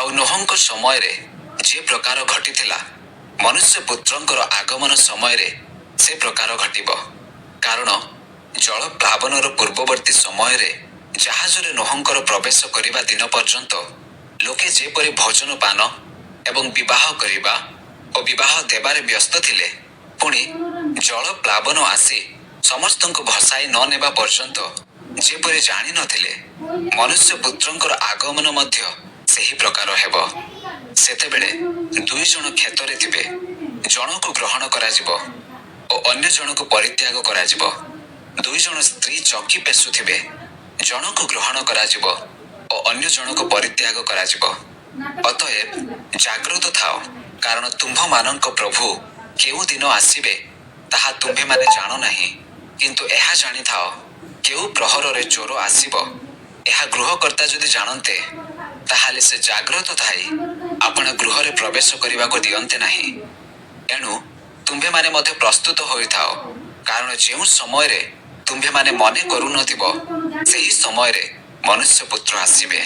ଆଉ ନୋହଙ୍କ ସମୟରେ ଯେ ପ୍ରକାର ଘଟିଥିଲା, ମନୁଷ୍ୟ ପୁତ୍ରଙ୍କର ଆଗମନ ସମୟରେ ସେ ପ୍ରକାର ଘଟିବ। କାରଣ ଜଳ ପ୍ଲାବନର ପୂର୍ବବର୍ତ୍ତୀ ସମୟରେ ଜାହାଜରେ ନୋହଙ୍କର ପ୍ରବେଶ କରିବା ଦିନ ପର୍ଯ୍ୟନ୍ତ ଲୋକେ ଯେପରି ଭୋଜନ ପାନ ଏବଂ ବିବାହ କରିବା ଓ ବିବାହ ଦେବାରେ ବ୍ୟସ୍ତ ଥିଲେ, ପୁଣି ଜଳ ପ୍ଲାବନ ଆସି ସମସ୍ତଙ୍କୁ ଭସାଇ ନ ନେବା ପର୍ଯ୍ୟନ୍ତ ଯେପରି ଜାଣିନଥିଲେ, ମନୁଷ୍ୟ ପୁତ୍ରଙ୍କର ଆଗମନ ମଧ୍ୟ ସେହି ପ୍ରକାର ହେବ। ସେତେବେଳେ 2 ଜଣ କ୍ଷେତରେ ଥିବେ, ଜଣକୁ ଗ୍ରହଣ କରାଯିବ ଓ ଅନ୍ୟ ଜଣକୁ ପରିତ୍ୟାଗ କରାଯିବ। 2 ଜଣ ସ୍ତ୍ରୀ ଚକି ପେଷୁଥିବେ, ଜଣକୁ ଗ୍ରହଣ କରାଯିବ ଓ ଅନ୍ୟ ଜଣକୁ ପରିତ୍ୟାଗ କରାଯିବ। ଅତଏବ ଜାଗ୍ରତ ଥାଅ, କାରଣ ତୁମ୍ଭମାନଙ୍କ ପ୍ରଭୁ କେଉଁ ଦିନ ଆସିବେ ତାହା ତୁମ୍ଭେମାନେ ଜାଣ ନାହିଁ। କିନ୍ତୁ ଏହା ଜାଣିଥାଅ, କେଉଁ ପ୍ରହରରେ ଚୋର ଆସିବ ଏହା ଗୃହକର୍ତ୍ତା ଯଦି ଜାଣନ୍ତେ, ତାହେଲେ ସେ ଜାଗ୍ରତ ଥାଇ ଆପଣା ଗୃହରେ ପ୍ରବେଶ କରିବାକୁ ଦିଅନ୍ତେ ନାହିଁ। ଏଣୁ ତୁମ୍ଭେମାନେ ମଧ୍ୟ ପ୍ରସ୍ତୁତ ହୋଇଥାଅ, କାରଣ ଯେଉଁ ସମୟରେ ତୁମ୍ଭେମାନେ ମନେ କରୁନଥିବ, ସେହି ସମୟରେ ମନୁଷ୍ୟ ପୁତ୍ର ଆସିବେ।